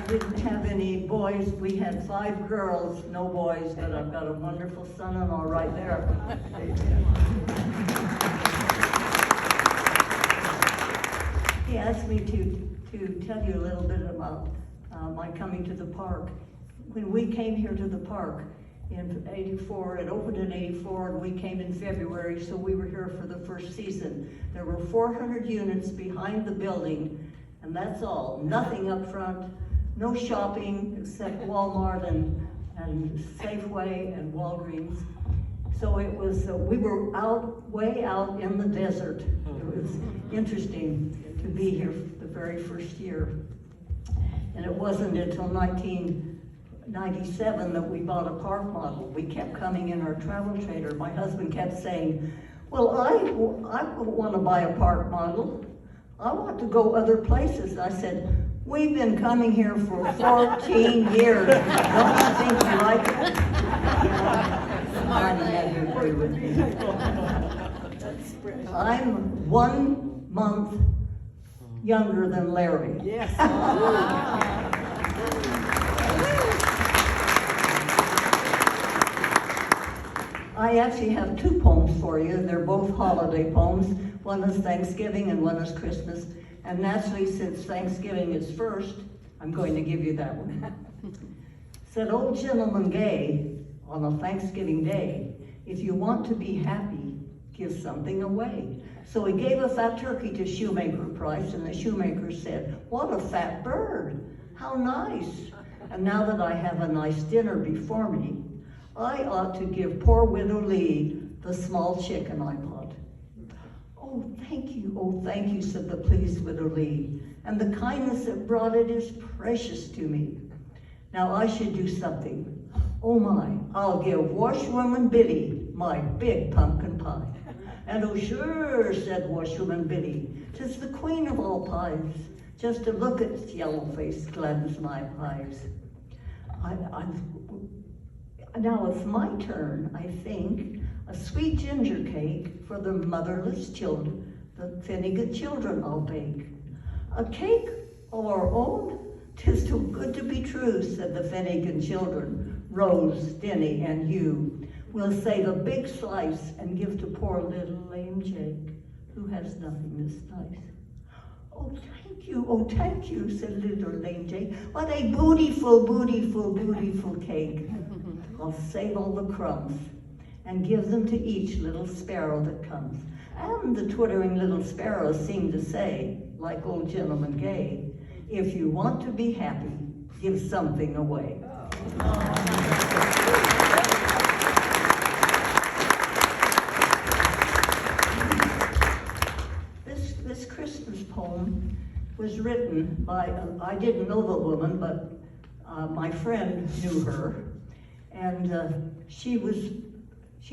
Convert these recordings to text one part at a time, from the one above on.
didn't have any boys. We had 5 girls, no boys, but I've got a wonderful son-in-law right there. He asked me to tell you a little bit about my coming to the park. When we came here to the park in '84, it opened in '84, and we came in February, so we were here for the first season. There were 400 units behind the building, and that's all. Nothing up front, no shopping except Walmart and Safeway and Walgreens. So it was, we were way out in the desert. It was interesting to be here the very first year. And it wasn't until 1997 that we bought a park model. We kept coming in our travel trailer. My husband kept saying, well, I want to buy a park model. I want to go other places. I said, we've been coming here for 14 years. Don't you think you like it? Somebody had to agree with me. I'm 1 month younger than Larry. Yes. I actually have 2 poems for you. They're both holiday poems. One is Thanksgiving and one is Christmas. And naturally, since Thanksgiving is first, I'm going to give you that one. Said old gentleman gay on a Thanksgiving day, if you want to be happy, give something away. So he gave a fat turkey to Shoemaker Price, and the shoemaker said, what a fat bird, how nice. And now that I have a nice dinner before me, I ought to give poor Widow Lee the small chicken I bought. Oh, thank you, said the pleased Widow Lee, and the kindness that brought it is precious to me. Now I should do something. Oh my, I'll give Washwoman Biddy my big pumpkin pie. And oh sure, said Washwoman Biddy, 'tis the queen of all pies. Just to look at its yellow face gladdens my eyes. Now it's my turn, I think. A sweet ginger cake for the motherless children, the Finnegan children I'll bake. A cake of our own? 'Tis too good to be true, said the Finnegan children, Rose, Denny, and Hugh. We'll save a big slice and give to poor little lame Jake, who has nothing this nice. Oh, thank you, said little lame Jake. What a beautiful cake. I'll save all the crumbs and give them to each little sparrow that comes. And the twittering little sparrows seem to say, like old gentleman gay, if you want to be happy, give something away. This Christmas poem was written by, I didn't know the woman, but my friend knew her. And she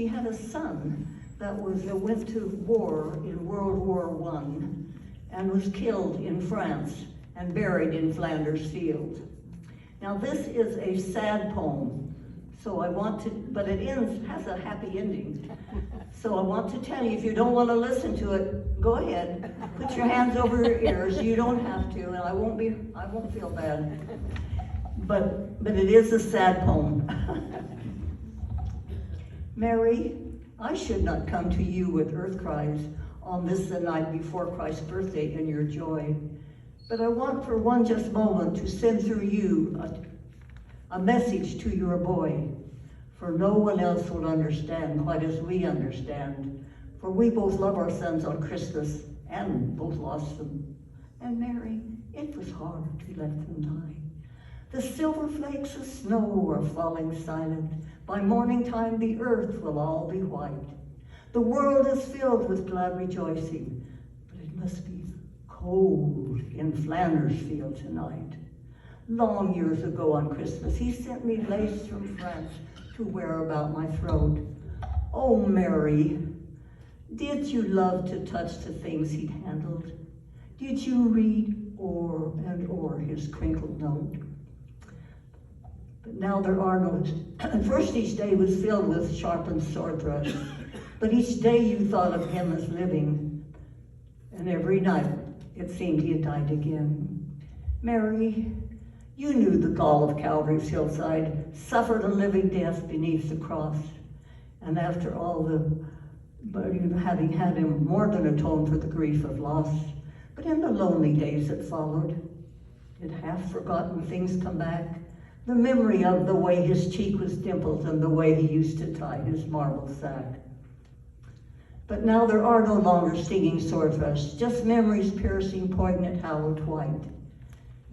had a son that went to war in World War I and was killed in France and buried in Flanders Field. Now this is a sad poem, so but it has a happy ending. So I want to tell you, if you don't want to listen to it, go ahead, put your hands over your ears. You don't have to, and I won't feel bad. But it is a sad poem. Mary, I should not come to you with earth cries on this the night before Christ's birthday in your joy. But I want for one just moment to send through you a message to your boy. For no one else will understand quite as we understand. For we both love our sons on Christmas and both lost them. And Mary, it was hard to let them die. The silver flakes of snow are falling silent. By morning time the earth will all be white. The world is filled with glad rejoicing, but it must be cold in Flanders Field tonight. Long years ago on Christmas, he sent me lace from France to wear about my throat. Oh, Mary, did you love to touch the things he'd handled? Did you read o'er and o'er his crinkled note? But now there are no, first each day was filled with sharpened sword thrusts, but each day you thought of him as living, and every night it seemed he had died again. Mary, You knew the gall of Calvary's hillside, suffered a living death beneath the cross. And after all having had him more than atone for the grief of loss, but in the lonely days that followed, did half-forgotten things come back? The memory of the way his cheek was dimpled and the way he used to tie his marble sack. But now there are no longer stinging sword thrusts, just memories piercing, poignant, hallowed white.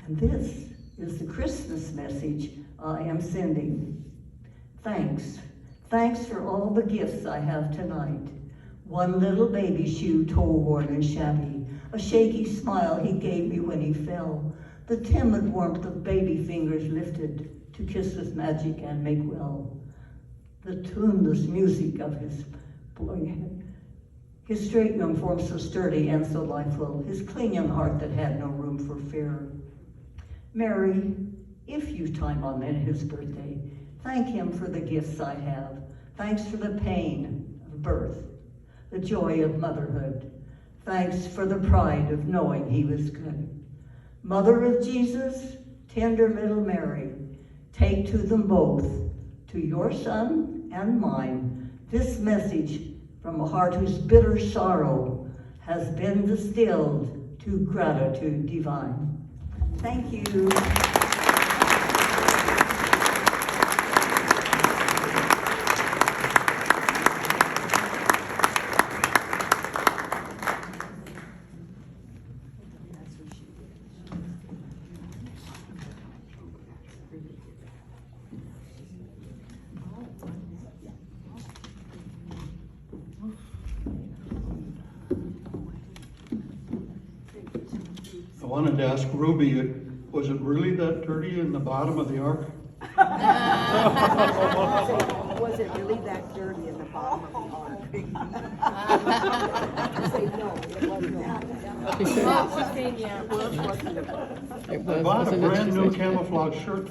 And this is the Christmas message I am sending. Thanks. Thanks for all the gifts I have tonight. One little baby shoe, toe-worn and shabby, a shaky smile he gave me when he fell, the timid warmth of baby fingers lifted to kiss with magic and make well, the tuneless music of his boy, his straight young form so sturdy and so lifeless, his clean young heart that had no room for fear. Mary, if you time on his birthday, thank him for the gifts I have. Thanks for the pain of birth, the joy of motherhood. Thanks for the pride of knowing he was good. Mother of Jesus, tender little Mary, take to them both, to your son and mine, this message from a heart whose bitter sorrow has been distilled to gratitude divine. Thank you. I wanted to ask Ruby, was it really that dirty in the bottom of the ark? Was it really that dirty in the bottom of the ark? Say no, it wasn't. She said Well, it wasn't. it I was, bought a wasn't it? brand She new said- camouflage shirt